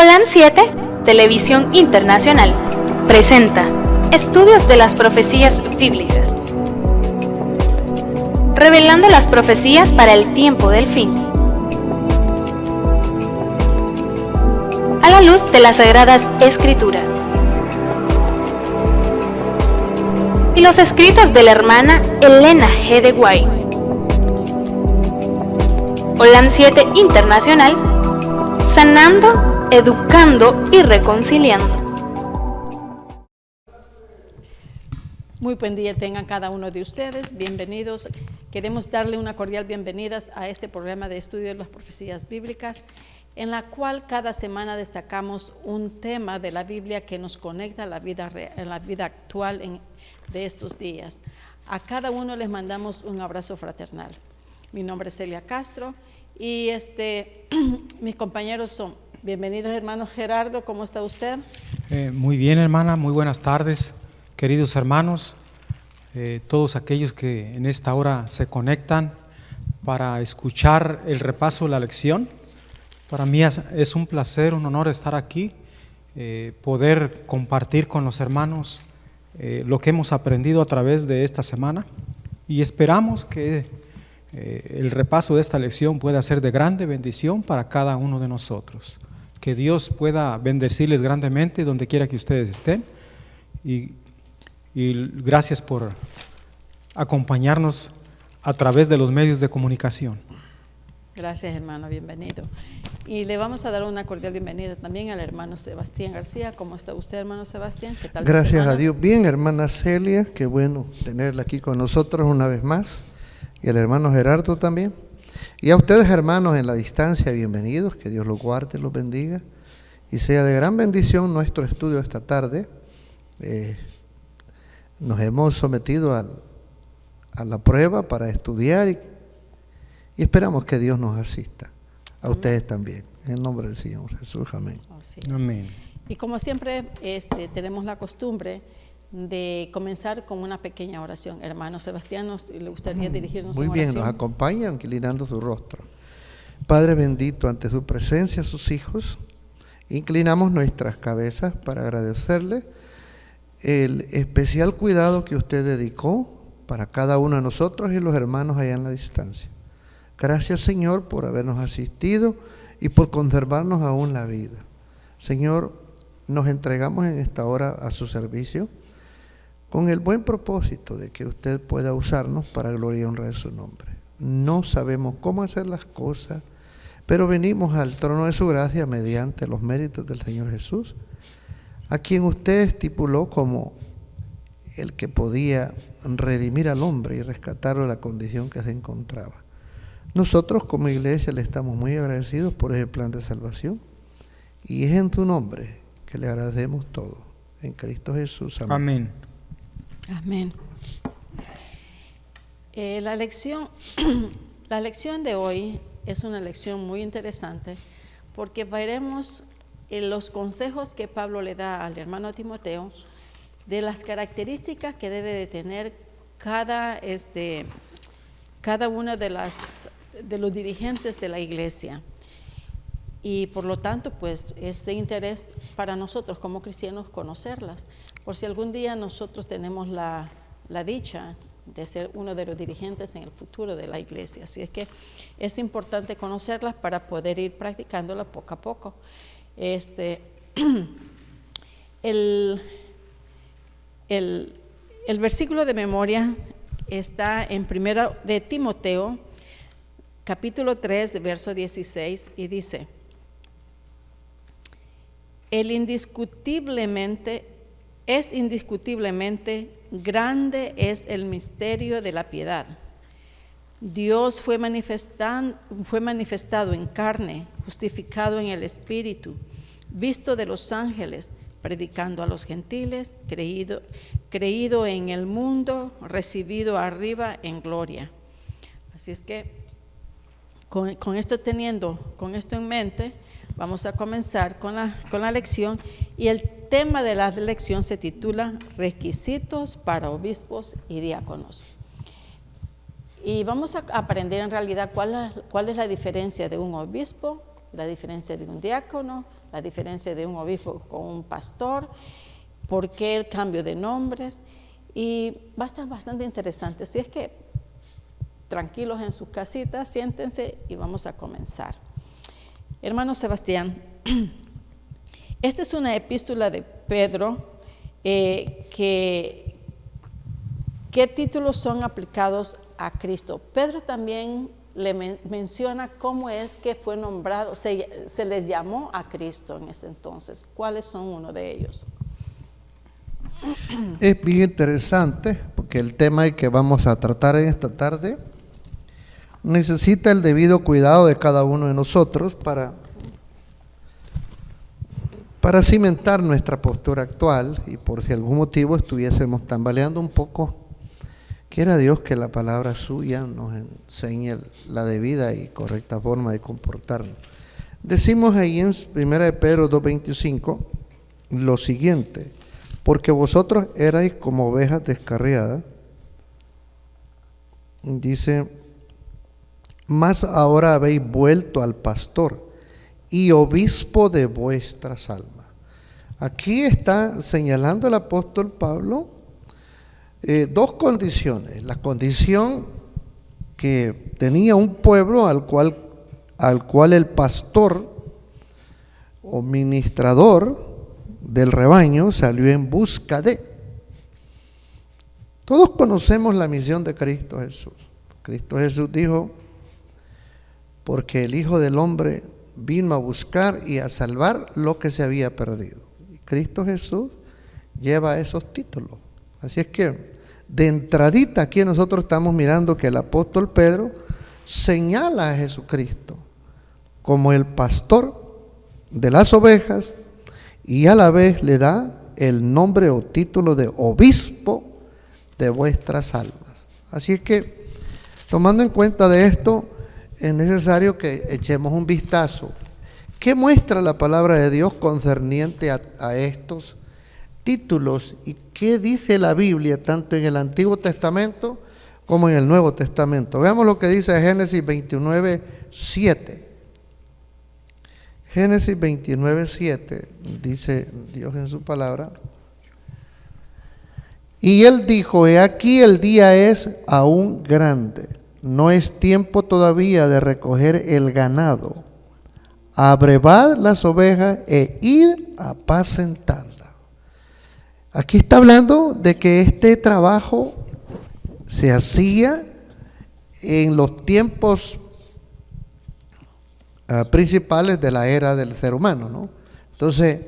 Holam 7, Televisión Internacional, presenta Estudios de las Profecías Bíblicas, revelando las profecías para el tiempo del fin, a la luz de las Sagradas Escrituras y los escritos de la hermana Elena G. de White. Holam 7 Internacional, sanando, educando y reconciliando. Muy buen día tengan cada uno de ustedes, bienvenidos. Queremos darle una cordial bienvenida a este programa de estudio de las profecías bíblicas, en la cual cada semana destacamos un tema de la Biblia que nos conecta a la vida actual de estos días. A cada uno les mandamos un abrazo fraternal. Mi nombre es Celia Castro y mis compañeros son... Bienvenidos, hermano Gerardo, ¿cómo está usted? Muy bien, hermana, muy buenas tardes, queridos hermanos, todos aquellos que en esta hora se conectan para escuchar el repaso de la lección. Para mí es un placer, un honor estar aquí, poder compartir con los hermanos lo que hemos aprendido a través de esta semana, y esperamos que el repaso de esta lección pueda ser de grande bendición para cada uno de nosotros. Que Dios pueda bendecirles grandemente donde quiera que ustedes estén, y gracias por acompañarnos a través de los medios de comunicación. Gracias, hermano, bienvenido. Y le vamos a dar una cordial bienvenida también al hermano Sebastián García. ¿Cómo está usted, hermano Sebastián? ¿Qué tal? Gracias a Dios. Bien, hermana Celia, qué bueno tenerla aquí con nosotros una vez más. Y al hermano Gerardo también. Y a ustedes, hermanos, en la distancia, bienvenidos. Que Dios los guarde, los bendiga. Y sea de gran bendición nuestro estudio esta tarde. Nos hemos sometido a la prueba para estudiar y esperamos que Dios nos asista. A Amén. Ustedes también. En el nombre del Señor Jesús. Amén. Amén. Y como siempre, tenemos la costumbre de comenzar con una pequeña oración. Hermano Sebastián, ¿le gustaría dirigirnos Muy en bien, oración? nos acompaña inclinando su rostro. Padre bendito, ante su presencia, sus hijos, inclinamos nuestras cabezas para agradecerle el especial cuidado que usted dedicó para cada uno de nosotros y los hermanos allá en la distancia. Gracias, Señor, por habernos asistido y por conservarnos aún la vida. Señor, nos entregamos en esta hora a su servicio con el buen propósito de que usted pueda usarnos para gloria y honra de su nombre. No sabemos cómo hacer las cosas, pero venimos al trono de su gracia mediante los méritos del Señor Jesús, a quien usted estipuló como el que podía redimir al hombre y rescatarlo de la condición que se encontraba. Nosotros como iglesia le estamos muy agradecidos por ese plan de salvación, y es en tu nombre que le agradecemos todo. En Cristo Jesús. Amén. Amén. Amén. La lección de hoy es una lección muy interesante porque veremos los consejos que Pablo le da al hermano Timoteo de las características que debe de tener cada uno de los dirigentes de la iglesia. Y por lo tanto, pues, es de interés para nosotros como cristianos conocerlas, por si algún día nosotros tenemos la dicha de ser uno de los dirigentes en el futuro de la iglesia. Así es que es importante conocerlas para poder ir practicándolas poco a poco. El versículo de memoria está en 1 de Timoteo, capítulo 3, verso 16, y dice: Es indiscutiblemente grande es el misterio de la piedad. Dios fue manifestado en carne, justificado en el Espíritu, visto de los ángeles, predicando a los gentiles, creído en el mundo, recibido arriba en gloria. Así es que con esto en mente, vamos a comenzar con la lección, y el tema de la lección se titula Requisitos para obispos y diáconos. Y vamos a aprender en realidad cuál es la diferencia de un obispo la diferencia de un diácono, la diferencia de un obispo con un pastor, por qué el cambio de nombres, y va a estar bastante interesante. Así es que tranquilos en sus casitas, siéntense y vamos a comenzar. Hermano Sebastián, esta es una epístola de Pedro. ¿Qué títulos son aplicados a Cristo? Pedro también le menciona cómo es que fue nombrado, se les llamó a Cristo en ese entonces. ¿Cuáles son uno de ellos? Es bien interesante porque el tema que vamos a tratar en esta tarde necesita el debido cuidado de cada uno de nosotros para cimentar nuestra postura actual, y por si algún motivo estuviésemos tambaleando un poco, quiera Dios que la palabra suya nos enseñe la debida y correcta forma de comportarnos. Decimos ahí en 1 de Pedro 2:25 lo siguiente: porque vosotros erais como ovejas descarriadas, dice, mas ahora habéis vuelto al pastor y obispo de vuestras almas. Aquí está señalando el apóstol Pablo dos condiciones: la condición que tenía un pueblo al cual el pastor o ministrador del rebaño salió en busca de. Todos conocemos la misión de Cristo Jesús. Cristo Jesús dijo: porque el Hijo del Hombre vino a buscar y a salvar lo que se había perdido. Cristo Jesús lleva esos títulos. Así es que de entradita aquí nosotros estamos mirando que el apóstol Pedro señala a Jesucristo como el pastor de las ovejas y a la vez le da el nombre o título de obispo de vuestras almas. Así es que, tomando en cuenta de esto, es necesario que echemos un vistazo. ¿Qué muestra la palabra de Dios concerniente a estos títulos? ¿Y qué dice la Biblia tanto en el Antiguo Testamento como en el Nuevo Testamento? Veamos lo que dice Génesis 29:7. Génesis 29:7 dice Dios en su palabra: y él dijo, he aquí el día es aún grande, no es tiempo todavía de recoger el ganado, abrevad las ovejas e ir a apacentarlas. Aquí está hablando de que este trabajo se hacía en los tiempos principales de la era del ser humano, ¿no? Entonces,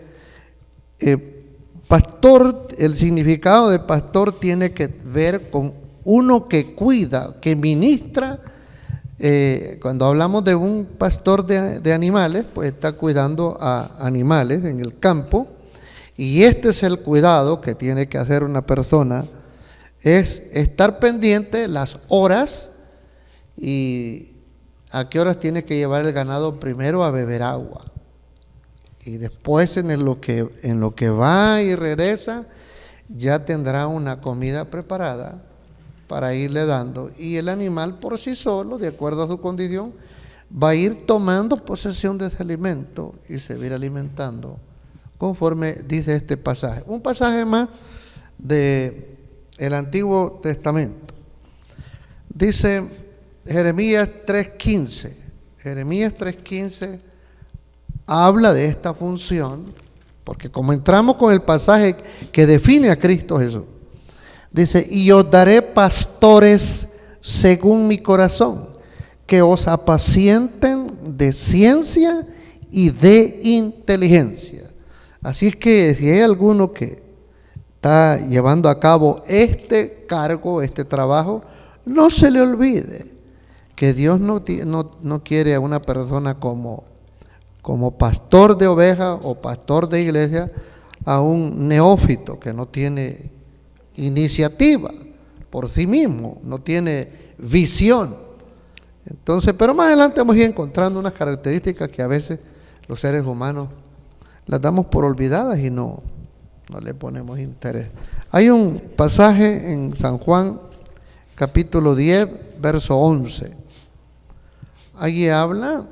pastor, el significado de pastor tiene que ver con uno que cuida, que ministra. Cuando hablamos de un pastor de animales, pues está cuidando a animales en el campo, y este es el cuidado que tiene que hacer una persona, es estar pendiente las horas y a qué horas tiene que llevar el ganado primero a beber agua, y después en lo que va y regresa ya tendrá una comida preparada para irle dando, y el animal por sí solo, de acuerdo a su condición, va a ir tomando posesión de ese alimento y se va a ir alimentando conforme dice este pasaje. Un pasaje más del Antiguo Testamento. Dice Jeremías 3:15. Jeremías 3:15 habla de esta función, porque como entramos con el pasaje que define a Cristo Jesús, dice, y os daré pastores según mi corazón, que os apacienten de ciencia y de inteligencia. Así es que si hay alguno que está llevando a cabo este cargo, este trabajo, no se le olvide que Dios no quiere a una persona como pastor de ovejas o pastor de iglesia, a un neófito que no tiene iniciativa por sí mismo, no tiene visión. Entonces, pero más adelante vamos a ir encontrando unas características que a veces los seres humanos las damos por olvidadas y no le ponemos interés. Hay un pasaje en San Juan, capítulo 10, verso 11. Allí habla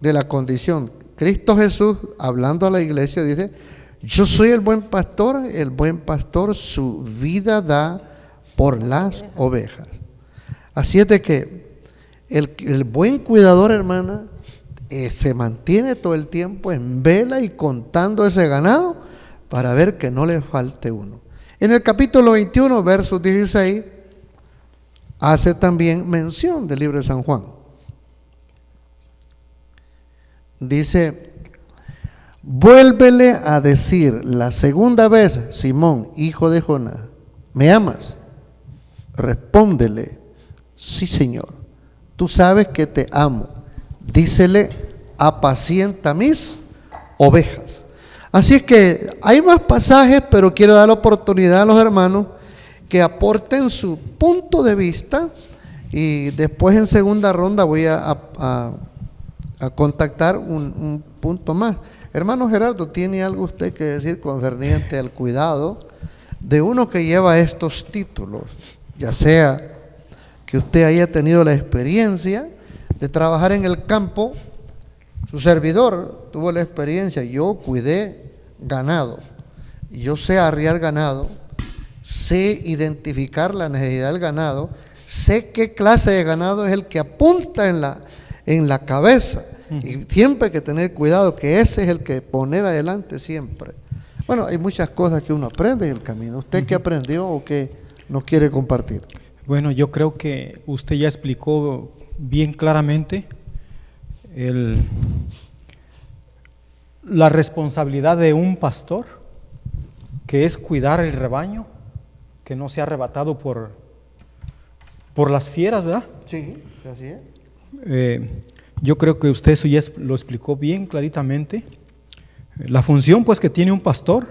de la condición. Cristo Jesús, hablando a la iglesia, dice: yo soy el buen pastor su vida da por las ovejas. Así es de que el buen cuidador, hermana, se mantiene todo el tiempo en vela y contando ese ganado para ver que no le falte uno. En el capítulo 21, versos 16, hace también mención del libro de San Juan. Dice: vuélvele a decir la segunda vez, Simón, hijo de Jonás, ¿me amas? Respóndele: sí, Señor, tú sabes que te amo. Dícele: apacienta mis ovejas. Así es que hay más pasajes, pero quiero dar la oportunidad a los hermanos que aporten su punto de vista, y después en segunda ronda voy a contactar un punto más. Hermano Gerardo, ¿tiene algo usted que decir concerniente al cuidado de uno que lleva estos títulos? Ya sea que usted haya tenido la experiencia de trabajar en el campo, su servidor tuvo la experiencia, yo cuidé ganado, yo sé arriar ganado, sé identificar la necesidad del ganado, sé qué clase de ganado es el que apunta en la cabeza, y siempre hay que tener cuidado que ese es el que poner adelante siempre. Bueno, hay muchas cosas que uno aprende en el camino. ¿Usted qué aprendió o qué nos quiere compartir? Bueno, yo creo que usted ya explicó bien claramente la responsabilidad de un pastor, que es cuidar el rebaño, que no sea arrebatado por las fieras, ¿verdad? Sí, así es. Yo creo que usted eso ya lo explicó bien claritamente. La función pues que tiene un pastor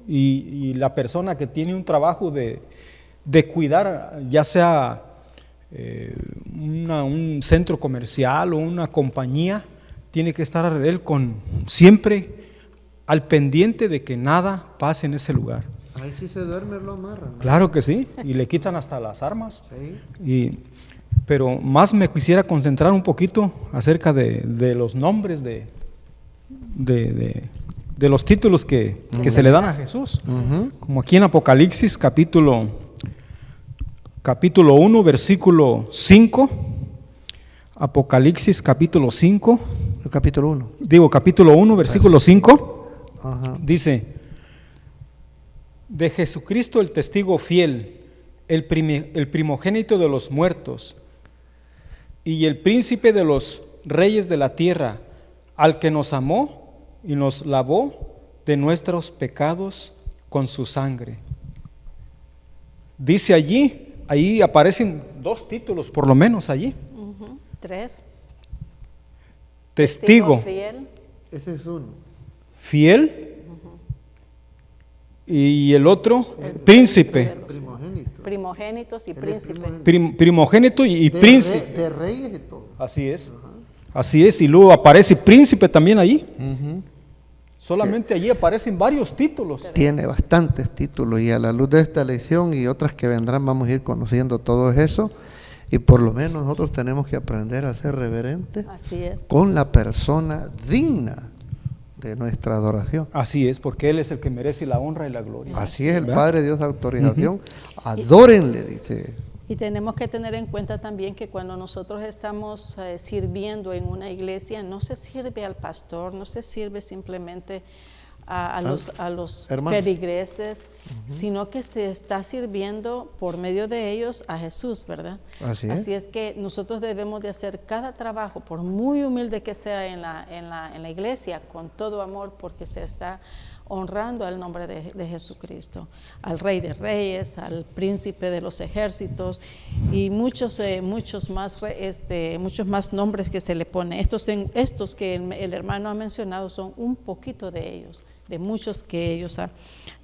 y la persona que tiene un trabajo de cuidar, ya sea un centro comercial o una compañía, tiene que estar él siempre al pendiente de que nada pase en ese lugar. Ahí sí se duerme, lo amarran, ¿no? Claro que sí, y le quitan hasta las armas. Sí. Pero más me quisiera concentrar un poquito acerca de los nombres de los títulos que se le dan a Jesús. Como aquí en Apocalipsis capítulo 1, versículo 5. Apocalipsis capítulo 5. Capítulo 1. Capítulo 1, versículo 5. Ajá. Dice: de Jesucristo el testigo fiel, el primogénito de los muertos y el príncipe de los reyes de la tierra, al que nos amó y nos lavó de nuestros pecados con su sangre. Dice ahí aparecen 2 títulos por lo menos allí. 3. Testigo fiel. Ese es uno. Fiel. Y el otro, príncipe. Primogénitos y príncipes. Primogénito y príncipe. De reyes y todo. Así es. Así es. Y luego aparece príncipe también allí. Solamente allí aparecen varios títulos. Tiene bastantes títulos, y a la luz de esta lección y otras que vendrán vamos a ir conociendo todo eso, y por lo menos nosotros tenemos que aprender a ser reverentes. Así es. Con la persona digna de nuestra adoración. Así es, porque Él es el que merece la honra y la gloria. Así es, el Padre Dios de autorización. Adórenle, dice. Y tenemos que tener en cuenta también que cuando nosotros estamos sirviendo en una iglesia, no se sirve al pastor, no se sirve simplemente a los feligreses, sino que se está sirviendo por medio de ellos a Jesús, ¿verdad? Así es que nosotros debemos de hacer cada trabajo, por muy humilde que sea en la iglesia, con todo amor, porque se está honrando al nombre de Jesucristo, al Rey de Reyes, al Príncipe de los ejércitos, y muchos más nombres que se le pone. Estos que el hermano ha mencionado son un poquito de ellos, de muchos que ellos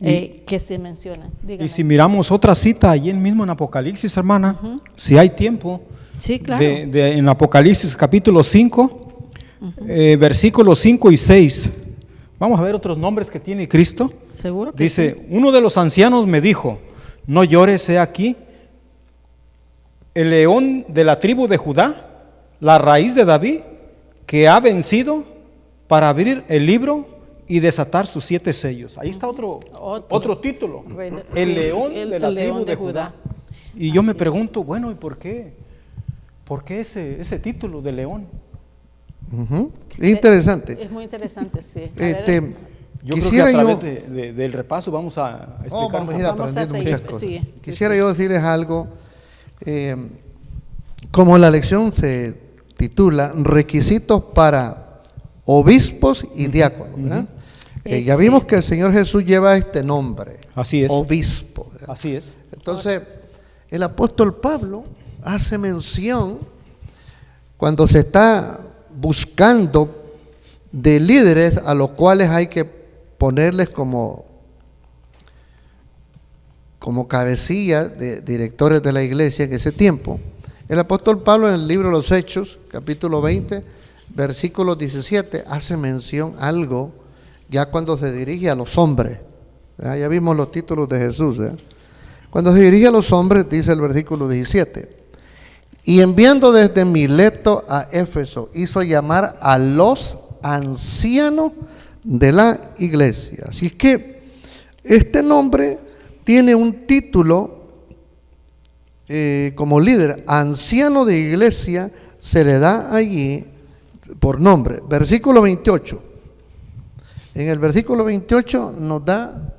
que se mencionan. Dígame. Y si miramos otra cita allí mismo en Apocalipsis, hermana, si hay tiempo, sí, claro. En Apocalipsis capítulo 5, versículos 5 y 6. Vamos a ver otros nombres que tiene Cristo. Seguro que dice, sí. Uno de los ancianos me dijo: no llores, he aquí el león de la tribu de Judá, la raíz de David, que ha vencido para abrir el libro y desatar sus 7 sellos. Ahí está otro título, el león de la tribu de Judá. Y yo me pregunto, bueno, ¿y por qué? ¿Por qué ese título de león? Interesante. Es muy interesante, sí. Yo creo que a través del repaso vamos a explicar. Vamos a ir aprendiendo muchas cosas. Sí, Quisiera yo decirles algo, como la lección se titula Requisitos para obispos y diáconos, ¿verdad? Ya vimos que el Señor Jesús lleva este nombre. Así es. Obispo, ¿verdad? Así es. Entonces, el apóstol Pablo hace mención cuando se está buscando de líderes a los cuales hay que ponerles como cabecilla de directores de la iglesia en ese tiempo. El apóstol Pablo en el libro de los Hechos, capítulo 20, versículo 17, hace mención algo ya cuando se dirige a los hombres. ¿Verdad? Ya vimos los títulos de Jesús, ¿verdad? Cuando se dirige a los hombres, dice el versículo 17, y enviando desde Mileto a Éfeso, hizo llamar a los ancianos de la iglesia. Así es que este nombre tiene un título como líder, anciano de iglesia, se le da allí por nombre. Versículo 28. En el versículo 28 nos da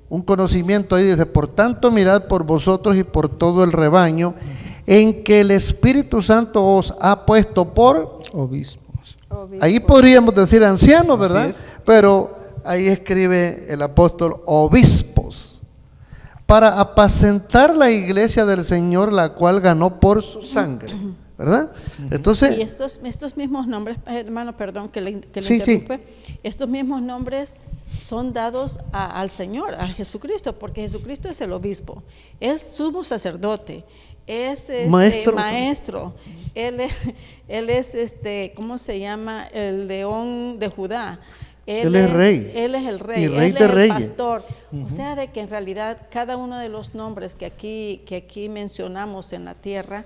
un conocimiento ahí, dice, por tanto mirad por vosotros y por todo el rebaño en que el Espíritu Santo os ha puesto por obispos. Ahí podríamos decir ancianos, ¿verdad? Así es. Pero ahí escribe el apóstol obispos, para apacentar la iglesia del Señor, la cual ganó por su sangre, ¿verdad? Entonces, y estos mismos nombres, hermano, perdón que le Sí, interrumpe, estos mismos nombres son dados al Señor, a Jesucristo, porque Jesucristo es el obispo, es sumo sacerdote, es maestro. Él es ¿cómo se llama? El león de Judá. Él es rey. Él es el rey. Y rey él de es el reyes. pastor. O sea, de que en realidad cada uno de los nombres que aquí mencionamos en la tierra,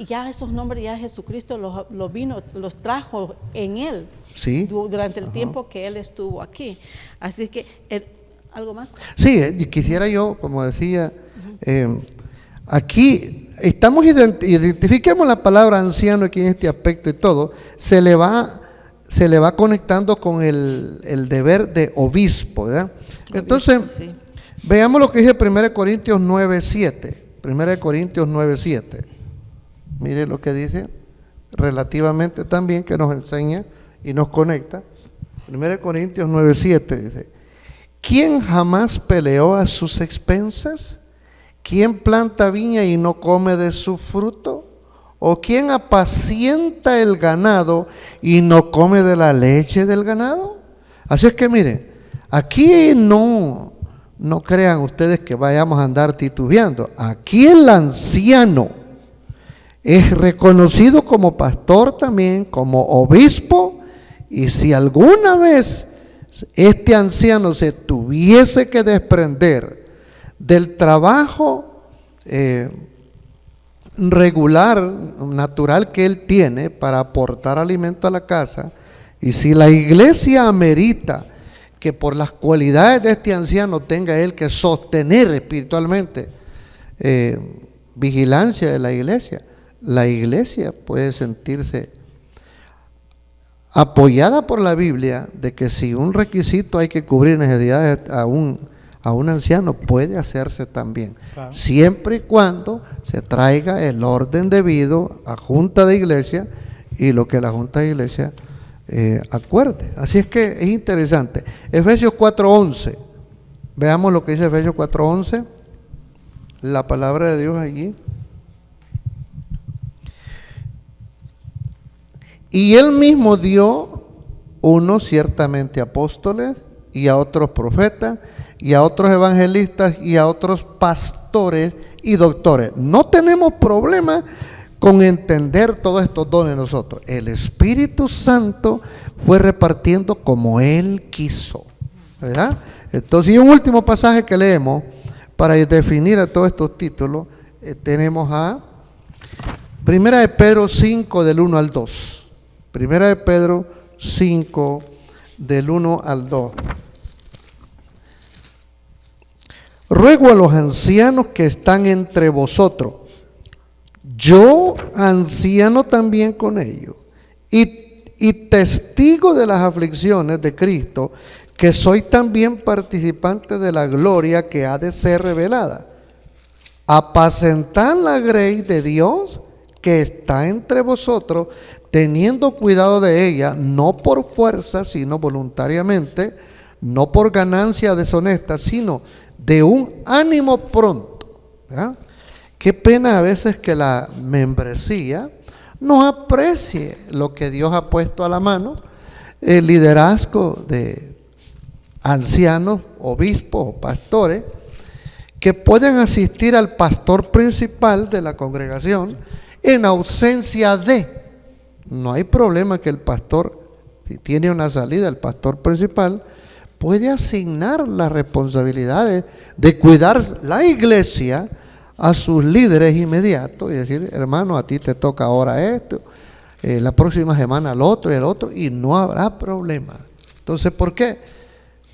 ya esos nombres ya Jesucristo los trajo en él. Sí. Durante el tiempo que él estuvo aquí. Así que, ¿algo más? Sí, quisiera yo, como decía, aquí estamos identifiquemos la palabra anciano aquí en este aspecto y todo, se le va conectando con el deber de obispo, ¿verdad? Entonces, sí. Veamos lo que dice 1 Corintios 9:7. 1 Corintios 9:7. Mire lo que dice relativamente también, que nos enseña y nos conecta. 1 Corintios 9:7 dice: ¿quién jamás peleó a sus expensas? ¿Quién planta viña y no come de su fruto? ¿O quién apacienta el ganado y no come de la leche del ganado? Así es que miren, aquí no crean ustedes que vayamos a andar titubeando. Aquí el anciano es reconocido como pastor también, como obispo, y si alguna vez este anciano se tuviese que desprender del trabajo regular, natural que él tiene para aportar alimento a la casa, y si la iglesia amerita que por las cualidades de este anciano tenga él que sostener espiritualmente vigilancia de la iglesia puede sentirse apoyada por la Biblia de que si un requisito hay que cubrir necesidades a un anciano, puede hacerse también, claro, siempre y cuando se traiga el orden debido a junta de iglesia y lo que la junta de iglesia acuerde. Así es que es interesante. Efesios 4:11, veamos lo que dice Efesios 4:11, la palabra de Dios allí. Y él mismo dio unos ciertamente apóstoles, y a otros profetas, y a otros evangelistas, y a otros pastores y doctores. No tenemos problema con entender todos estos dones nosotros. El Espíritu Santo fue repartiendo como Él quiso, ¿verdad? Entonces, y un último pasaje que leemos para definir a todos estos títulos, tenemos a Primera de Pedro 5 del 1 al 2. Primera de Pedro 5 del 1 al 2. Ruego a los ancianos que están entre vosotros, yo anciano también con ellos, y testigo de las aflicciones de Cristo, que soy también participante de la gloria que ha de ser revelada. Apacentad la grey de Dios que está entre vosotros, teniendo cuidado de ella, no por fuerza, sino voluntariamente, no por ganancia deshonesta, sino de un ánimo pronto. ¿Verdad? Qué pena a veces que la membresía no aprecie lo que Dios ha puesto a la mano, el liderazgo de ancianos, obispos o pastores, que pueden asistir al pastor principal de la congregación en ausencia de. No hay problema que el pastor, si tiene una salida, el pastor principal puede asignar las responsabilidades de cuidar la iglesia a sus líderes inmediatos y decir, hermano, a ti te toca ahora esto, la próxima semana al otro y al otro, y no habrá problema. Entonces, ¿por qué?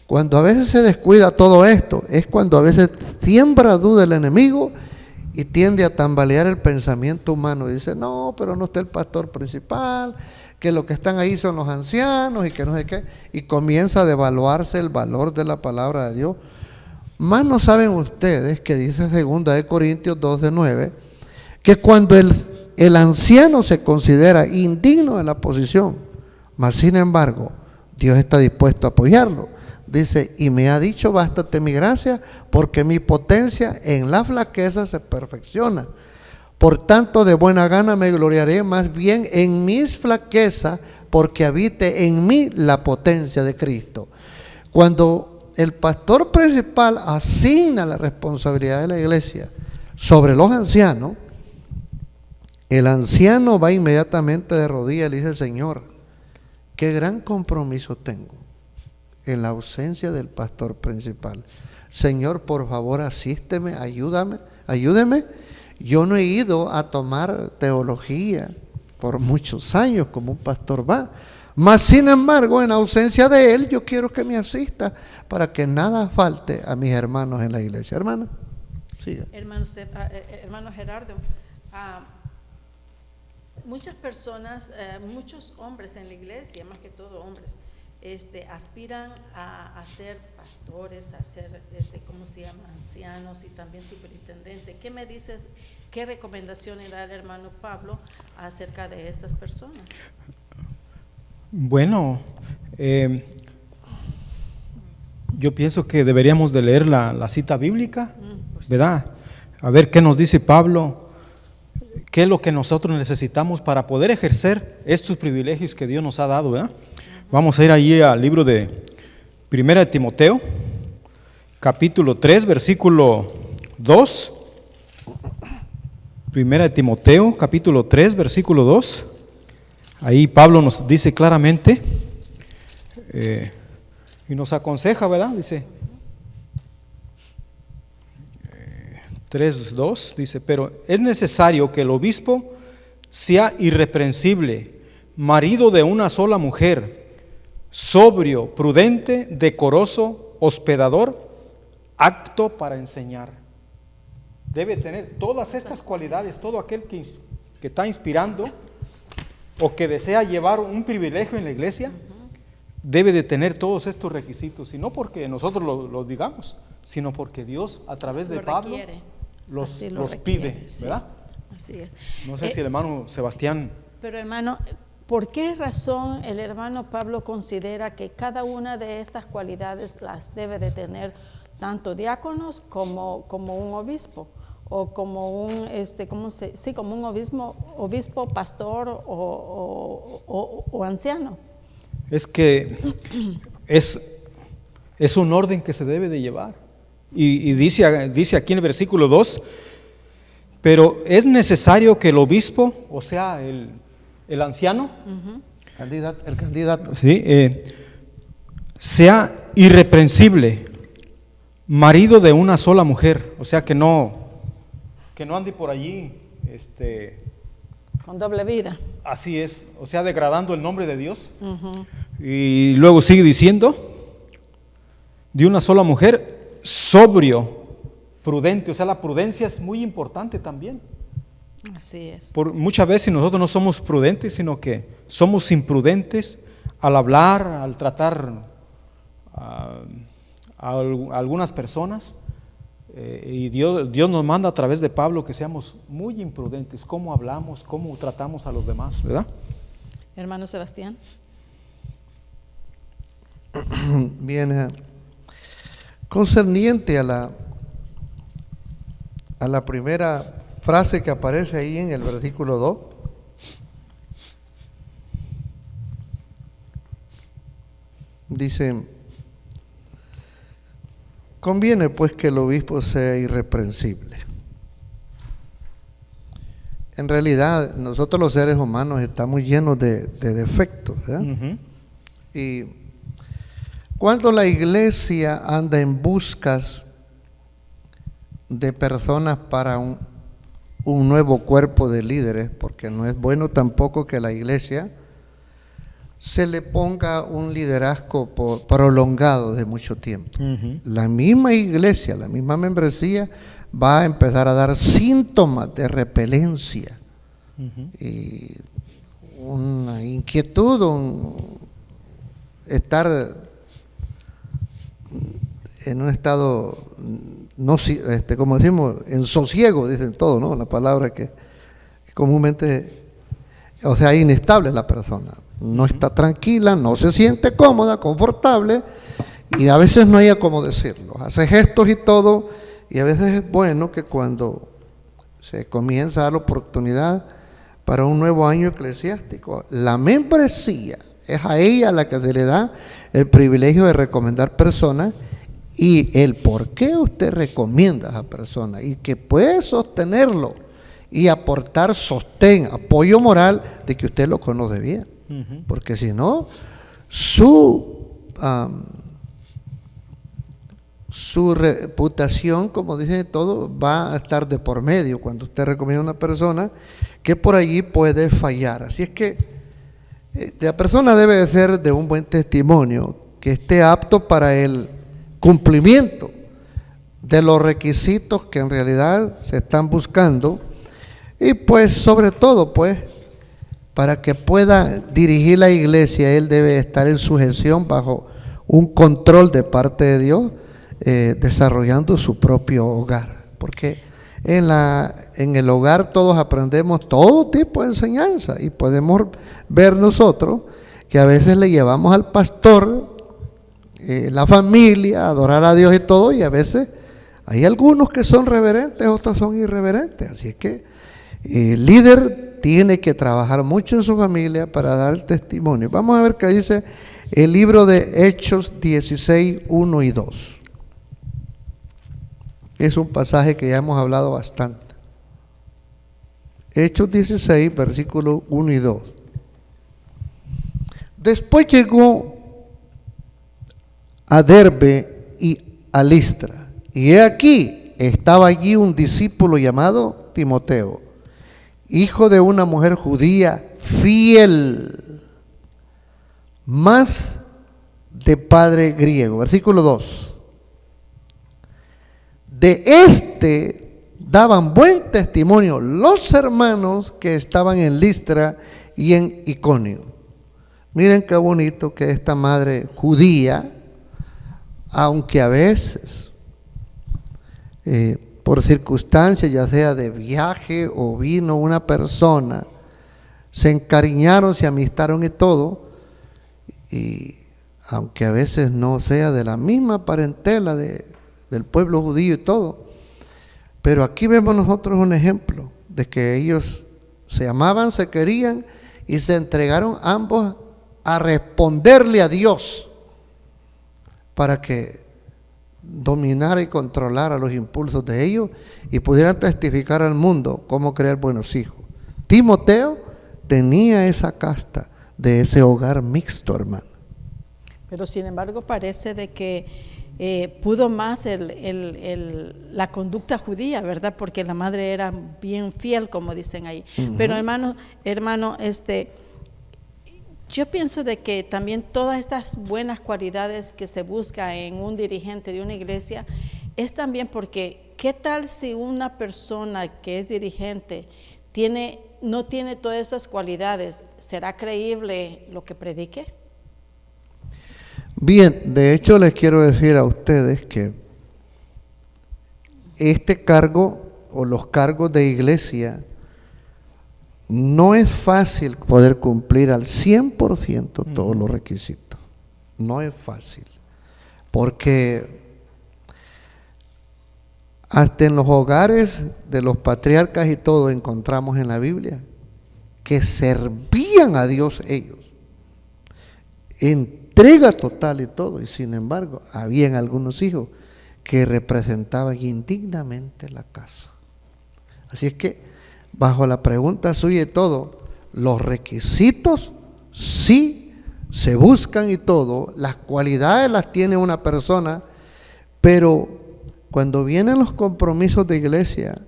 Cuando a veces se descuida todo esto, es cuando a veces siembra duda el enemigo y tiende a tambalear el pensamiento humano. Dice, no, pero no está el pastor principal, que lo que están ahí son los ancianos y que no sé qué, y comienza a devaluarse el valor de la palabra de Dios. Más no saben ustedes que dice 2 de Corintios 12:9, que cuando el anciano se considera indigno de la posición, mas sin embargo Dios está dispuesto a apoyarlo. Dice, y me ha dicho, bástate mi gracia, porque mi potencia en la flaqueza se perfecciona. Por tanto, de buena gana me gloriaré más bien en mis flaquezas, porque habite en mí la potencia de Cristo. Cuando el pastor principal asigna la responsabilidad de la iglesia sobre los ancianos, el anciano va inmediatamente de rodillas y le dice, Señor, qué gran compromiso tengo en la ausencia del pastor principal. Señor, por favor, asísteme, ayúdeme. Yo no he ido a tomar teología por muchos años como un pastor va, mas sin embargo, en ausencia de él, yo quiero que me asista para que nada falte a mis hermanos en la iglesia. Hermana, siga. Hermano Gerardo, muchas personas, muchos hombres en la iglesia, más que todo hombres, aspiran a ser pastores, a ser, ¿cómo se llama?, ancianos y también superintendentes. ¿Qué me dices, qué recomendaciones da el hermano Pablo acerca de estas personas? Bueno, yo pienso que deberíamos de leer la cita bíblica, ¿verdad? A ver qué nos dice Pablo, qué es lo que nosotros necesitamos para poder ejercer estos privilegios que Dios nos ha dado, ¿verdad? Vamos a ir allí al libro de 1 de Timoteo, capítulo 3, versículo 2. 1 de Timoteo, capítulo 3, versículo 2. Ahí Pablo nos dice claramente y nos aconseja, ¿verdad? Dice 3:2, dice, pero es necesario que el obispo sea irreprensible, marido de una sola mujer, sobrio, prudente, decoroso, hospedador, apto para enseñar. Debe tener todas estas cualidades. Todo aquel que está inspirando o que desea llevar un privilegio en la iglesia debe de tener todos estos requisitos, y no porque nosotros lo digamos, sino porque Dios a través de Pablo los pide, ¿verdad? Así es. No sé si el hermano Sebastián. Pero hermano, ¿por qué razón el hermano Pablo considera que cada una de estas cualidades las debe de tener tanto diáconos como un obispo? O como un, como un obispo, pastor o anciano. Es que es un orden que se debe de llevar. Y dice aquí en el versículo 2, pero es necesario que el obispo, o sea, el anciano, el candidato, ¿sí? Sea irreprensible, marido de una sola mujer, o sea, que no ande por allí Con doble vida. Así es, o sea, degradando el nombre de Dios. Y luego sigue diciendo, de una sola mujer, sobrio, prudente. O sea, la prudencia es muy importante también. Así es. Muchas veces nosotros no somos prudentes, sino que somos imprudentes al hablar, al tratar a algunas personas. Y Dios nos manda a través de Pablo que seamos muy imprudentes, cómo hablamos, cómo tratamos a los demás, ¿verdad? Hermano Sebastián. Bien, concerniente a la primera frase que aparece ahí en el versículo 2, dice: conviene pues que el obispo sea irreprensible. En realidad, nosotros los seres humanos estamos llenos de defectos, ¿verdad? Y cuando la iglesia anda en buscas de personas para un nuevo cuerpo de líderes, porque no es bueno tampoco que la iglesia se le ponga un liderazgo prolongado de mucho tiempo. La misma iglesia, la misma membresía va a empezar a dar síntomas de repelencia y una inquietud, estar en un estado, no, como decimos, en sosiego, dicen todo, ¿no? La palabra que comúnmente, o sea, inestable la persona. No está tranquila, no se siente cómoda, confortable, y a veces no hay cómo decirlo. Hace gestos y todo, y a veces es bueno que cuando se comienza a dar la oportunidad para un nuevo año eclesiástico, la membresía es a ella a la que se le da el privilegio de recomendar personas y el por qué usted recomienda a esa persona y que puede sostenerlo y aportar sostén, apoyo moral de que usted lo conoce bien. Porque si no, su reputación, como dicen todos, va a estar de por medio cuando usted recomienda a una persona que por allí puede fallar. Así es que la persona debe de ser de un buen testimonio, que esté apto para el cumplimiento de los requisitos que en realidad se están buscando, y pues sobre todo pues para que pueda dirigir la iglesia, él debe estar en sujeción bajo un control de parte de Dios, desarrollando su propio hogar, porque en el hogar todos aprendemos todo tipo de enseñanza, y podemos ver nosotros que a veces le llevamos al pastor la familia a adorar a Dios y todo, y a veces hay algunos que son reverentes, otros son irreverentes. Así es que el líder tiene que trabajar mucho en su familia para dar el testimonio. Vamos a ver qué dice el libro de Hechos 16, 1 y 2. Es un pasaje que ya hemos hablado bastante. Hechos 16, versículos 1 y 2. Después llegó a Derbe y a Listra, y he aquí, estaba allí un discípulo llamado Timoteo, hijo de una mujer judía fiel, más de padre griego. Versículo 2. De este daban buen testimonio los hermanos que estaban en Listra y en Iconio. Miren qué bonito que esta madre judía, aunque a veces por circunstancias, ya sea de viaje o vino una persona, se encariñaron, se amistaron y todo, y aunque a veces no sea de la misma parentela del pueblo judío y todo, pero aquí vemos nosotros un ejemplo de que ellos se amaban, se querían y se entregaron ambos a responderle a Dios para que dominara y controlara los impulsos de ellos y pudieran testificar al mundo cómo crear buenos hijos. Timoteo tenía esa casta de ese hogar mixto, hermano. Pero sin embargo parece de que pudo más la conducta judía, ¿verdad? Porque la madre era bien fiel, como dicen ahí. Pero hermano, yo pienso de que también todas estas buenas cualidades que se busca en un dirigente de una iglesia es también porque, ¿qué tal si una persona que es dirigente no tiene todas esas cualidades? ¿Será creíble lo que predique? Bien, de hecho les quiero decir a ustedes que este cargo o los cargos de iglesia no es fácil poder cumplir al 100% todos los requisitos. No es fácil, porque hasta en los hogares de los patriarcas y todo encontramos en la Biblia que servían a Dios ellos, entrega total y todo, y sin embargo habían algunos hijos que representaban indignamente la casa. Así es que bajo la pregunta suya y todo, los requisitos sí se buscan y todo, las cualidades las tiene una persona, pero cuando vienen los compromisos de iglesia,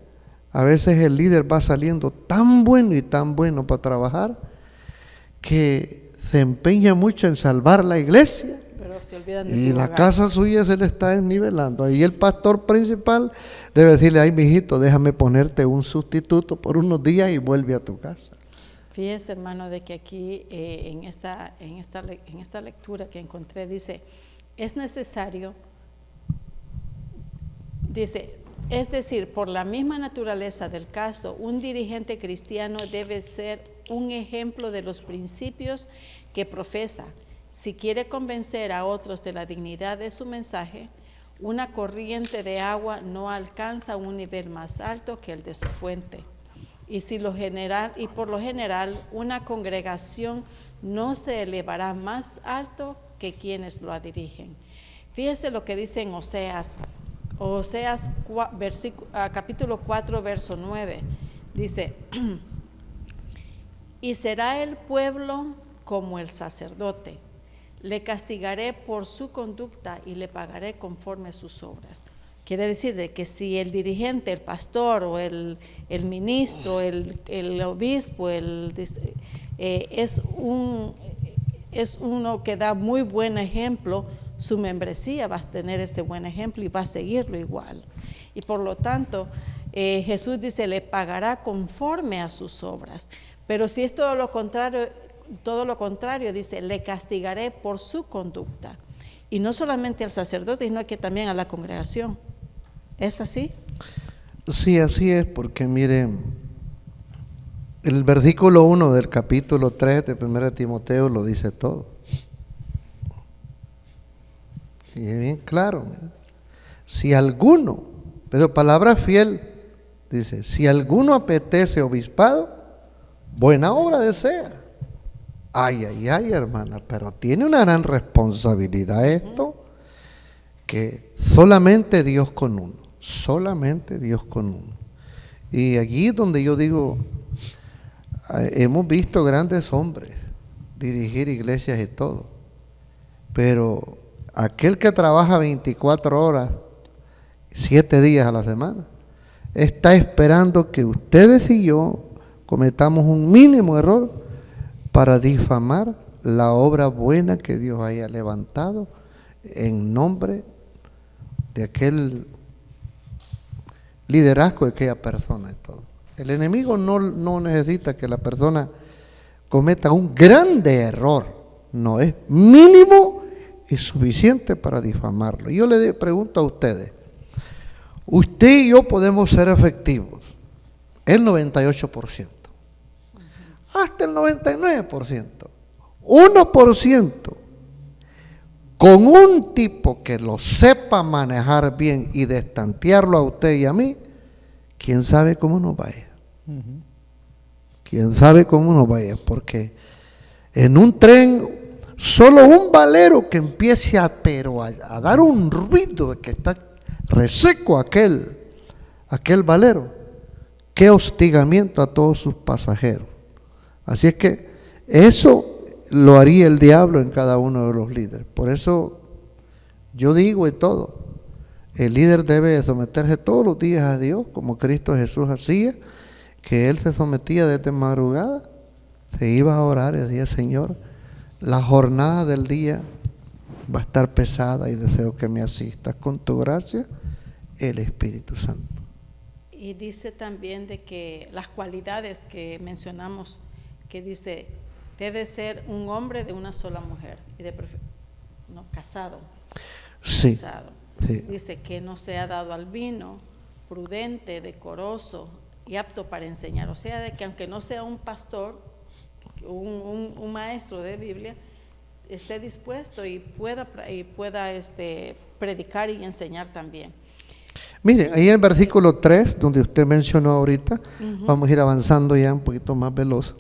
a veces el líder va saliendo tan bueno y tan bueno para trabajar que se empeña mucho en salvar la iglesia, pero se olvidan de y su la hogar. casa suya se le está desnivelando. Ahí el pastor principal debe decirle: ay, mijito, déjame ponerte un sustituto por unos días y vuelve a tu casa. Fíjese, hermano, de que aquí en esta lectura que encontré dice, es necesario, dice, es decir, por la misma naturaleza del caso, un dirigente cristiano debe ser un ejemplo de los principios que profesa. Si quiere convencer a otros de la dignidad de su mensaje, una corriente de agua no alcanza un nivel más alto que el de su fuente. Y por lo general, una congregación no se elevará más alto que quienes lo dirigen. Fíjese lo que dice en Oseas capítulo 4, verso 9. Dice, y será el pueblo como el sacerdote. Le castigaré por su conducta y le pagaré conforme a sus obras. Quiere decir de que si el dirigente, el pastor o el ministro, el obispo, es uno que da muy buen ejemplo, su membresía va a tener ese buen ejemplo y va a seguirlo igual. Y por lo tanto, Jesús dice, le pagará conforme a sus obras. Pero si es todo lo contrario, dice, le castigaré por su conducta. Y no solamente al sacerdote, sino que también a la congregación. ¿Es así? Sí, así es, porque miren, el versículo 1 del capítulo 3 de 1 Timoteo lo dice todo. Y es bien claro. Si alguno, pero palabra fiel, dice, si alguno apetece obispado, buena obra desea. Ay, ay, ay, hermana, pero tiene una gran responsabilidad esto, que solamente Dios con uno, solamente Dios con uno. Y allí donde yo digo, hemos visto grandes hombres dirigir iglesias y todo, pero aquel que trabaja 24 horas, 7 días a la semana, está esperando que ustedes y yo cometamos un mínimo error para difamar la obra buena que Dios haya levantado en nombre de aquel liderazgo de aquella persona y todo. El enemigo no necesita que la persona cometa un grande error, no, es mínimo y suficiente para difamarlo. Yo le pregunto a ustedes, usted y yo podemos ser efectivos el 98%, hasta el 99%, 1%, con un tipo que lo sepa manejar bien y destantearlo a usted y a mí, quién sabe cómo nos vaya. Quién sabe cómo nos vaya, porque en un tren, solo un valero que empiece a dar un ruido de que está reseco aquel valero, qué hostigamiento a todos sus pasajeros. Así es que eso lo haría el diablo en cada uno de los líderes. Por eso Yo digo y todo. El líder debe someterse todos los días a Dios, como Cristo Jesús hacía, que Él se sometía desde madrugada, se iba a orar y decía: Señor, la jornada del día va a estar pesada y deseo que me asistas con tu gracia, el Espíritu Santo. Y dice también de que las cualidades que mencionamos, que dice, debe ser un hombre de una sola mujer, y casado. Sí, Casado. sí. Dice que no sea dado al vino, prudente, decoroso y apto para enseñar. O sea, de que aunque no sea un pastor, un maestro de Biblia, esté dispuesto y pueda predicar y enseñar también. Mire, ahí en el versículo 3, donde usted mencionó ahorita, vamos a ir avanzando ya un poquito más veloz.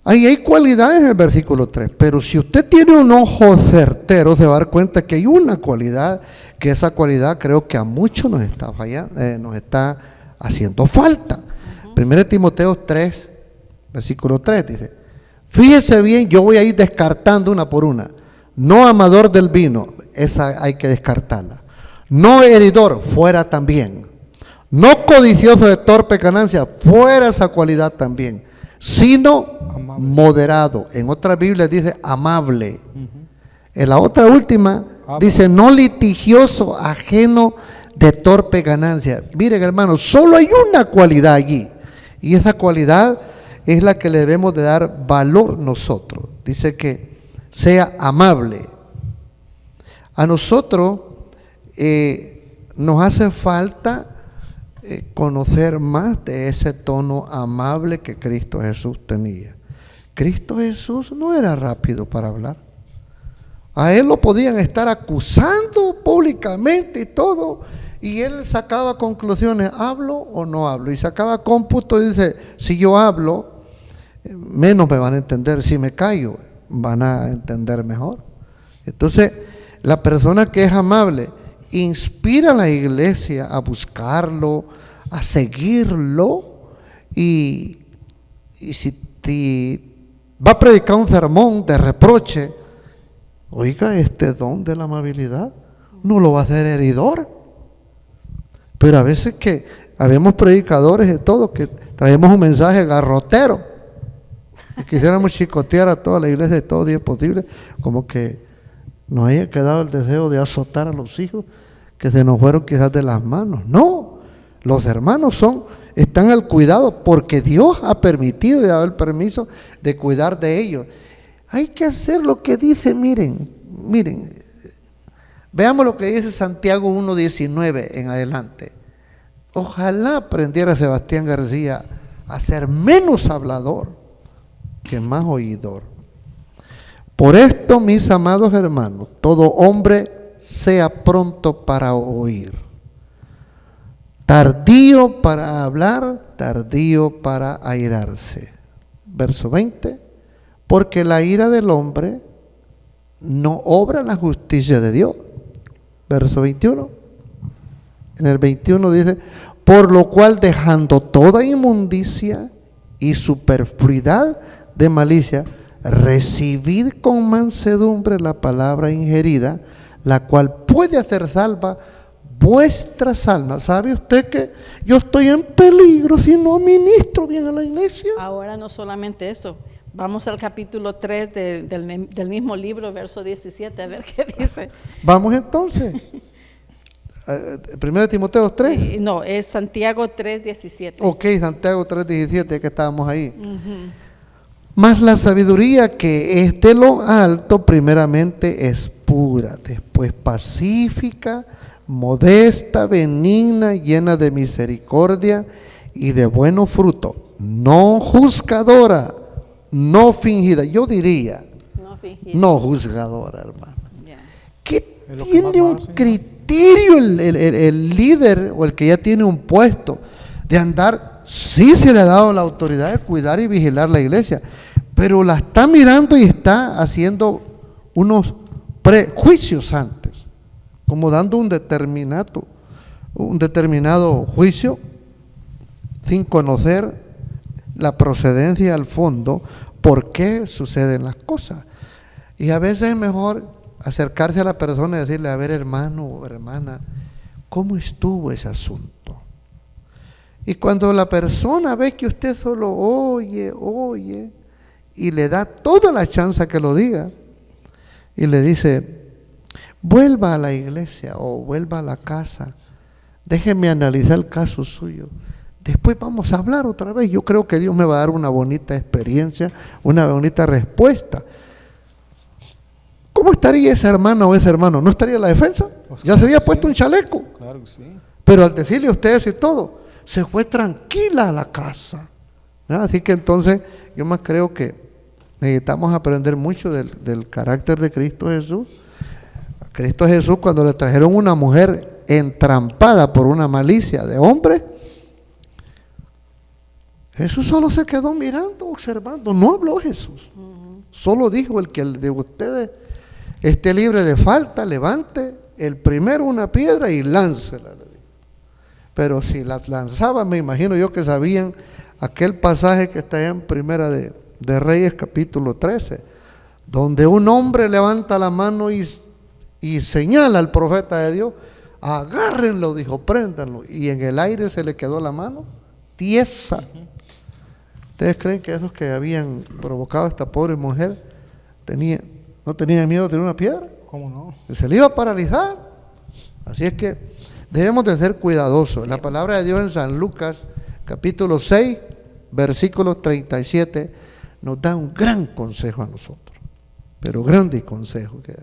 Ahí hay cualidades en el versículo 3, pero si usted tiene un ojo certero, se va a dar cuenta que hay una cualidad, que esa cualidad creo que a muchos nos está fallando, nos está haciendo falta. 1 Timoteo 3, versículo 3 dice: fíjese bien, yo voy a ir descartando una por una. No amador del vino, esa hay que descartarla. No heridor, fuera también. No codicioso de torpe ganancia, fuera esa cualidad también. Sino amable, moderado. En otra Biblia dice amable. En la otra última dice no litigioso, ajeno de torpe ganancia. Miren, hermanos, solo hay una cualidad allí, y esa cualidad es la que le debemos de dar valor nosotros. Dice que sea amable. A nosotros nos hace falta conocer más de ese tono amable que Cristo Jesús tenía. Cristo Jesús no era rápido para hablar. A Él lo podían estar acusando públicamente y todo, y Él sacaba conclusiones: ¿hablo o no hablo? Y sacaba cómputo y dice: si yo hablo, menos me van a entender; si me callo, van a entender mejor. Entonces, la persona que es amable inspira a la iglesia a buscarlo, a seguirlo, y si va a predicar un sermón de reproche, oiga, este don de la amabilidad no lo va a hacer heridor. Pero a veces que habemos predicadores y todo, que traemos un mensaje garrotero y quisiéramos chicotear a toda la iglesia de todo día posible, como que nos haya quedado el deseo de azotar a los hijos que se nos fueron quizás de las manos. No, los hermanos están al cuidado porque Dios ha permitido y ha dado el permiso de cuidar de ellos. Hay que hacer lo que dice, miren, veamos lo que dice Santiago 1:19 en adelante. Ojalá aprendiera Sebastián García a ser menos hablador que más oidor. Por esto, mis amados hermanos, todo hombre sea pronto para oír, tardío para hablar, tardío para airarse. Verso 20: porque la ira del hombre no obra la justicia de Dios. Verso 21. En el 21 dice: por lo cual, dejando toda inmundicia y superfluidad de malicia, recibid con mansedumbre la palabra ingerida, la cual puede hacer salva vuestras almas. ¿Sabe usted que yo estoy en peligro si no ministro bien a la iglesia? Ahora no solamente eso, vamos al capítulo 3 del mismo libro, verso 17, a ver qué dice. Vamos entonces. 1 Timoteo 3. No, es Santiago 3:17. Ok, Santiago 3:17, que estábamos ahí. Mas la sabiduría que es de lo alto, primeramente es pura, después pacífica, modesta, benigna, llena de misericordia y de buenos frutos, no juzgadora, no fingida. Yo diría, no juzgadora, hermano. Que tiene un criterio el líder o el que ya tiene un puesto de andar. Sí se le ha dado la autoridad de cuidar y vigilar la iglesia, pero la está mirando y está haciendo unos prejuicios antes, como dando un determinado juicio sin conocer la procedencia al fondo, por qué suceden las cosas. Y a veces es mejor acercarse a la persona y decirle, a ver, hermano o hermana, ¿cómo estuvo ese asunto? Y cuando la persona ve que usted solo oye y le da toda la chance que lo diga y le dice, vuelva a la iglesia o vuelva a la casa, déjeme analizar el caso suyo, después vamos a hablar otra vez, yo creo que Dios me va a dar una bonita experiencia, una bonita respuesta. ¿Cómo estaría esa hermana o ese hermano? ¿No estaría en la defensa? Ya se había puesto un chaleco. Claro que sí. Pero al decirle a ustedes y todo, se fue tranquila a la casa. Así que entonces yo más creo que necesitamos aprender mucho del carácter de Cristo Jesús. A Cristo Jesús, cuando le trajeron una mujer entrampada por una malicia de hombre, Jesús solo se quedó mirando, observando, no habló Jesús. Solo dijo, el que de ustedes esté libre de falta, levante el primero una piedra y láncela. Pero si las lanzaban, me imagino yo que sabían aquel pasaje que está allá en Primera de Reyes capítulo 13, donde un hombre levanta la mano y señala al profeta de Dios, agárrenlo, dijo, préndanlo, y en el aire se le quedó la mano tiesa. ¿Ustedes creen que esos que habían provocado a esta pobre mujer no tenían miedo de tener una piedra? ¿Cómo no? Se le iba a paralizar. Así es que debemos de ser cuidadosos. La palabra de Dios en San Lucas, capítulo 6, versículo 37, nos da un gran consejo a nosotros. Pero grande consejo que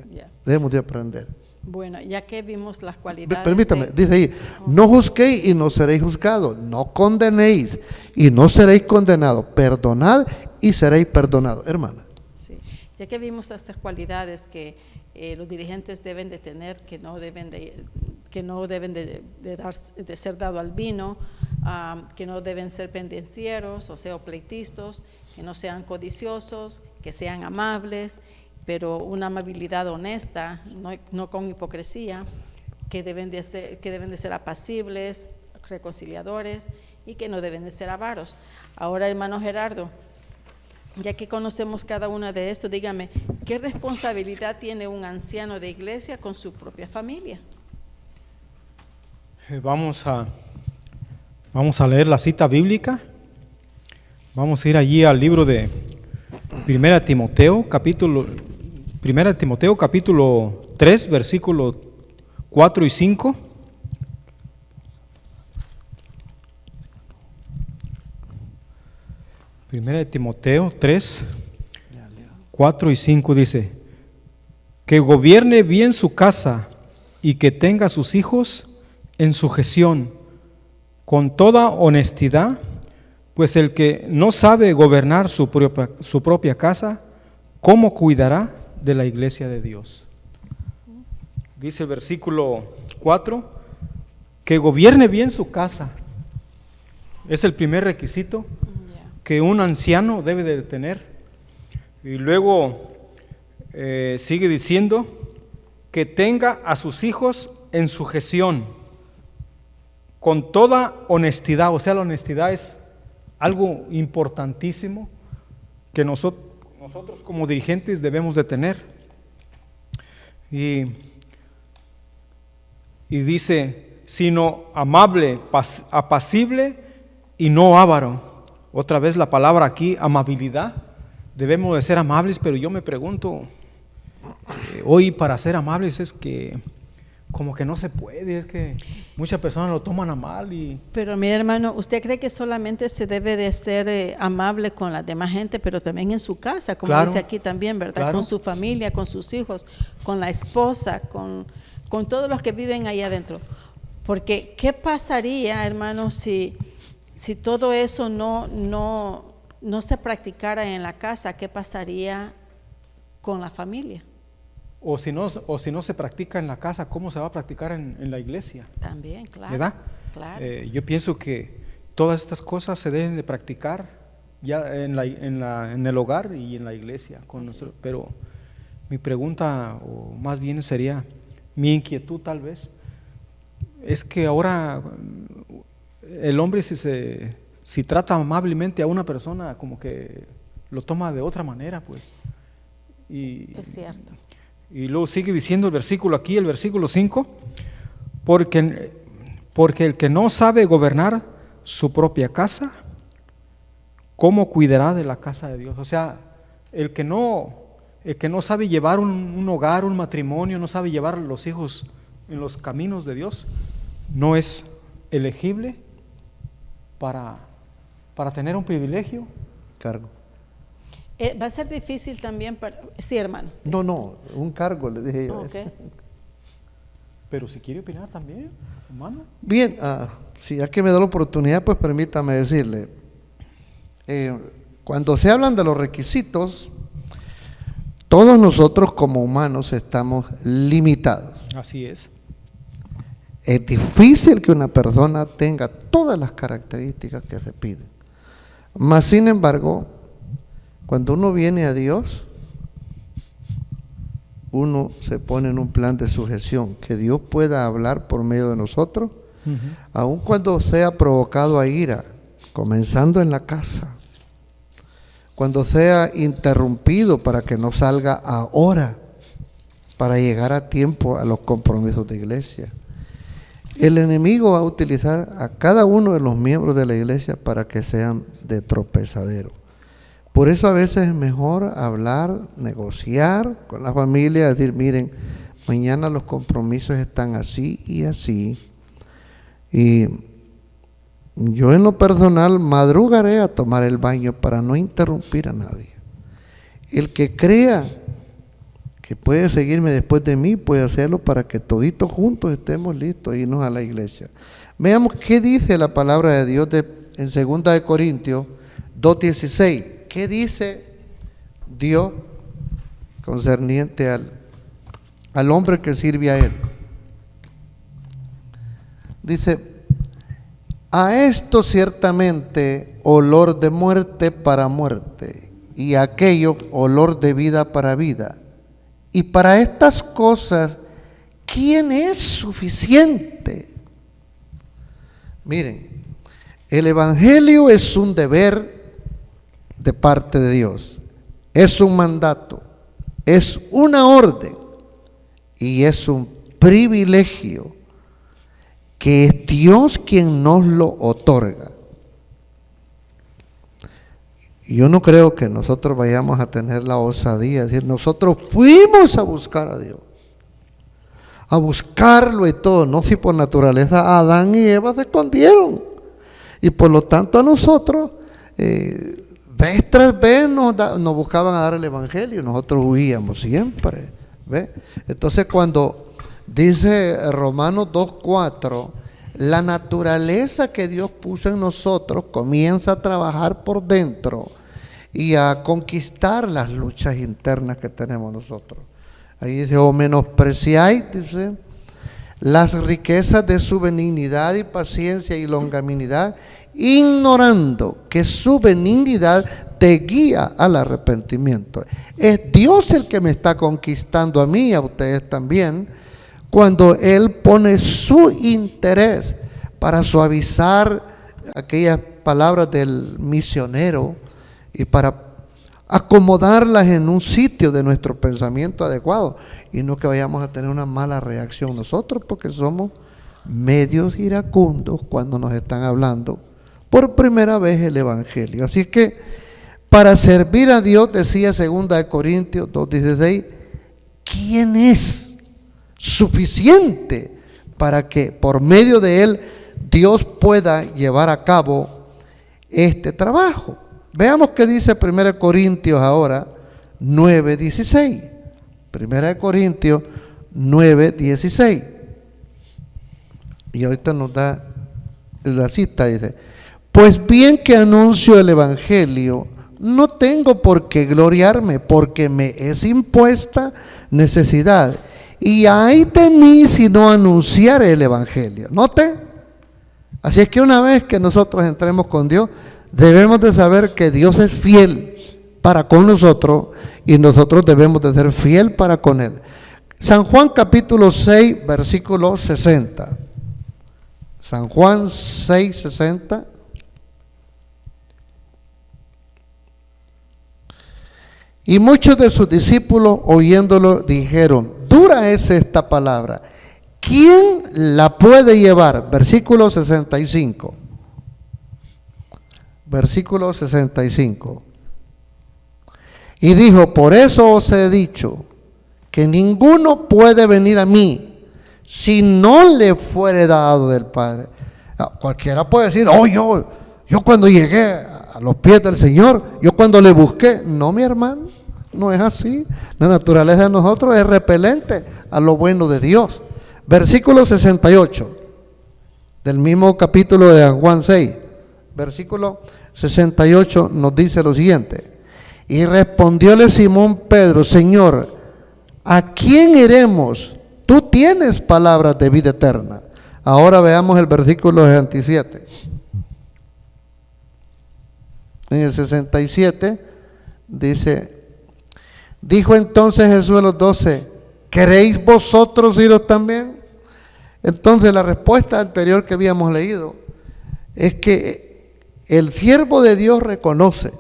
debemos de aprender. Bueno, ya que vimos las cualidades. Permítame, dice ahí, no juzguéis y no seréis juzgados, no condenéis y no seréis condenados, perdonad y seréis perdonados. Hermana. Sí, ya que vimos estas cualidades que los dirigentes deben de tener, que no deben de ser dado al vino, que no deben ser pendencieros, o sea, pleitistas, que no sean codiciosos, que sean amables, pero una amabilidad honesta, no con hipocresía, que deben de ser apacibles, reconciliadores y que no deben de ser avaros. Ahora, hermano Gerardo, ya que conocemos cada uno de estos, dígame, ¿qué responsabilidad tiene un anciano de iglesia con su propia familia? Vamos a leer la cita bíblica. Vamos a ir allí al libro de 1 Timoteo, capítulo 3, versículos 4 y 5. Primera de Timoteo 3, 4 y 5 dice, que gobierne bien su casa y que tenga a sus hijos en sujeción, con toda honestidad, pues el que no sabe gobernar su propia casa, ¿cómo cuidará de la iglesia de Dios? Dice el versículo 4, que gobierne bien su casa. Es el primer requisito que un anciano debe de tener. Y luego sigue diciendo que tenga a sus hijos en sujeción, con toda honestidad. O sea, la honestidad es algo importantísimo que nosotros como dirigentes debemos de tener. Y dice, sino amable, apacible y no avaro. Otra vez la palabra aquí, amabilidad. Debemos de ser amables, pero yo me pregunto, hoy para ser amables es que como que no se puede, es que muchas personas lo toman a mal. Pero mire, hermano, ¿usted cree que solamente se debe de ser amable con la demás gente, pero también en su casa, como dice aquí también, ¿verdad? Claro. Con su familia, con sus hijos, con la esposa, con todos los que viven ahí adentro. Porque ¿qué pasaría, hermano, si todo eso no se practicara en la casa? ¿Qué pasaría con la familia? O si no se practica en la casa, ¿cómo se va a practicar en la iglesia? También, claro. ¿Verdad? Claro. Yo pienso que todas estas cosas se deben de practicar ya en el hogar y en la iglesia. Pero mi pregunta, o más bien sería, mi inquietud tal vez, es que ahora el hombre si trata amablemente a una persona, como que lo toma de otra manera, pues. Es cierto. Y luego sigue diciendo el versículo aquí, el versículo 5, porque el que no sabe gobernar su propia casa, ¿cómo cuidará de la casa de Dios? O sea, el que no sabe llevar un hogar, un matrimonio, no sabe llevar a los hijos en los caminos de Dios, no es elegible para tener un privilegio. Cargo. Va a ser difícil también para... Sí, hermano. No, un cargo, le dije yo. Okay. Pero si quiere opinar también, hermano. Bien, si ya que me da la oportunidad, pues permítame decirle, cuando se hablan de los requisitos, todos nosotros como humanos estamos limitados. Así es. Es difícil que una persona tenga todas las características que se piden. Mas, sin embargo, cuando uno viene a Dios, uno se pone en un plan de sujeción, que Dios pueda hablar por medio de nosotros, aun cuando sea provocado a ira, comenzando en la casa, cuando sea interrumpido para que no salga ahora, para llegar a tiempo a los compromisos de iglesia. El enemigo va a utilizar a cada uno de los miembros de la iglesia para que sean de tropezadero. Por eso a veces es mejor hablar, negociar con la familia, decir, miren, mañana los compromisos están así y así. Y yo en lo personal madrugaré a tomar el baño para no interrumpir a nadie. El que crea que puede seguirme después de mí, puede hacerlo para que toditos juntos estemos listos e irnos a la iglesia. Veamos qué dice la palabra de Dios en 2 Corintios 2:16. ¿Qué dice Dios concerniente al hombre que sirve a Él? Dice, a esto ciertamente olor de muerte para muerte, y a aquello olor de vida para vida. Y para estas cosas, ¿quién es suficiente? Miren, el evangelio es un deber de parte de Dios, es un mandato, es una orden y es un privilegio que es Dios quien nos lo otorga. Yo no creo que nosotros vayamos a tener la osadía de decir, nosotros fuimos a buscar a Dios, a buscarlo y todo. No, si por naturaleza Adán y Eva se escondieron, y por lo tanto a nosotros vez tras vez nos buscaban a dar el evangelio, nosotros huíamos siempre, ¿ve? Entonces cuando dice Romanos 2:4, la naturaleza que Dios puso en nosotros comienza a trabajar por dentro y a conquistar las luchas internas que tenemos nosotros. Ahí dice, o menospreciáis, dice, las riquezas de su benignidad y paciencia y longanimidad, ignorando que su benignidad te guía al arrepentimiento. Es Dios el que me está conquistando a mí y a ustedes también, cuando Él pone su interés para suavizar aquellas palabras del misionero y para acomodarlas en un sitio de nuestro pensamiento adecuado, y no que vayamos a tener una mala reacción nosotros, porque somos medios iracundos cuando nos están hablando por primera vez el evangelio. Así que para servir a Dios, decía 2 Corintios 2:16, ¿quién es suficiente para que por medio de él Dios pueda llevar a cabo este trabajo? Veamos qué dice 1 Corintios ahora 9:16. 1 Corintios 9:16. Y ahorita nos da la cita, dice, pues bien que anuncio el evangelio, no tengo por qué gloriarme, porque me es impuesta necesidad. Y ay de mí si no anunciare el evangelio. ¿Note? Así es que una vez que nosotros entremos con Dios, debemos de saber que Dios es fiel para con nosotros y nosotros debemos de ser fiel para con Él. San Juan capítulo 6, versículo 60. San Juan 6, 60. Y muchos de sus discípulos, oyéndolo, dijeron: dura es esta palabra, ¿quién la puede llevar? Versículo 65. Versículo 65. Y dijo: por eso os he dicho que ninguno puede venir a mí si no le fuere dado del Padre. Cualquiera puede decir: oh, yo cuando llegué a los pies del Señor, yo cuando le busqué. No, mi hermano, no es así. La naturaleza de nosotros es repelente a lo bueno de Dios. Versículo 68 del mismo capítulo de Juan 6, versículo 68 nos dice lo siguiente: y respondióle Simón Pedro: Señor, ¿a quién iremos? Tú tienes palabras de vida eterna. Ahora veamos el versículo 67. En el 67 dice: dijo entonces Jesús a los 12: ¿queréis vosotros iros también? Entonces la respuesta anterior que habíamos leído es que el siervo de Dios reconoce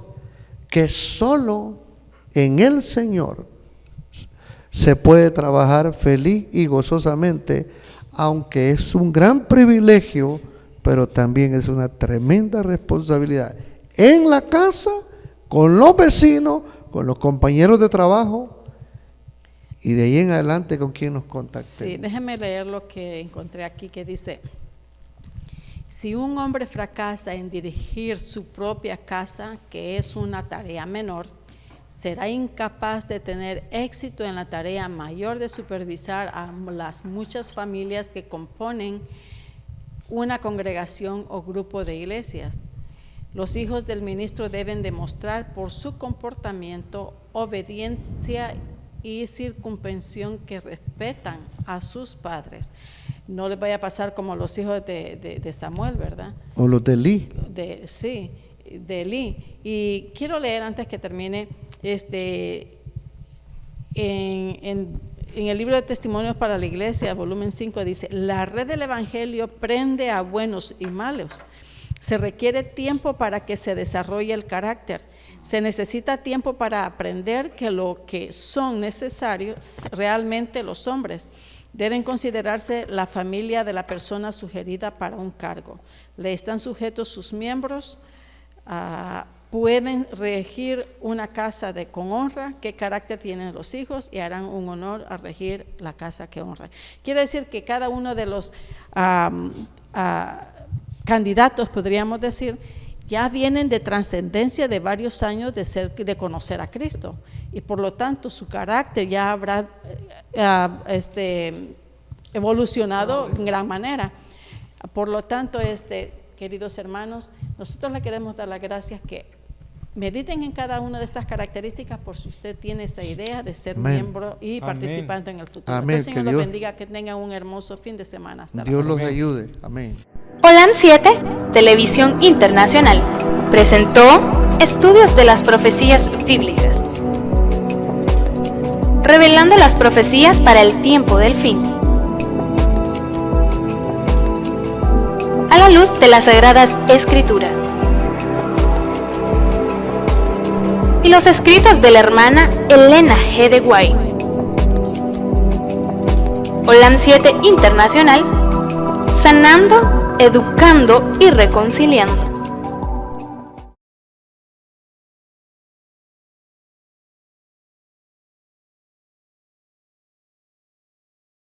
que solo en el Señor se puede trabajar feliz y gozosamente, aunque es un gran privilegio, pero también es una tremenda responsabilidad. En la casa, con los vecinos, con los compañeros de trabajo y de ahí en adelante con quien nos contactemos. Sí, déjeme leer lo que encontré aquí, que dice: si un hombre fracasa en dirigir su propia casa, que es una tarea menor, será incapaz de tener éxito en la tarea mayor de supervisar a las muchas familias que componen una congregación o grupo de iglesias. Los hijos del ministro deben demostrar por su comportamiento obediencia y circunspección, que respetan a sus padres. No les vaya a pasar como los hijos de Samuel, ¿verdad? O los de Elí. Sí, de Elí. Y quiero leer antes que termine, en el libro de Testimonios para la Iglesia, volumen 5, dice: la red del Evangelio prende a buenos y malos. Se requiere tiempo para que se desarrolle el carácter. Se necesita tiempo para aprender que lo que son necesarios realmente los hombres. Deben considerarse la familia de la persona sugerida para un cargo. Le están sujetos sus miembros. Pueden regir una casa con honra. ¿Qué carácter tienen los hijos? Y harán un honor a regir la casa que honra. Quiere decir que cada uno de los candidatos, podríamos decir, ya vienen de trascendencia de varios años de conocer a Cristo, y por lo tanto su carácter ya habrá evolucionado en gran manera. Por lo tanto, queridos hermanos, nosotros le queremos dar las gracias que mediten en cada una de estas características, por si usted tiene esa idea de ser miembro y participante en el futuro. Amén. Que el Señor los bendiga, que tengan un hermoso fin de semana. Hasta Dios los ayude. Amén. Holan 7, Televisión Internacional, presentó Estudios de las Profecías Bíblicas, revelando las profecías para el tiempo del fin, a la luz de las Sagradas Escrituras y los escritos de la hermana Elena G. de White. Holan 7 Internacional, sanando, educando y reconciliando.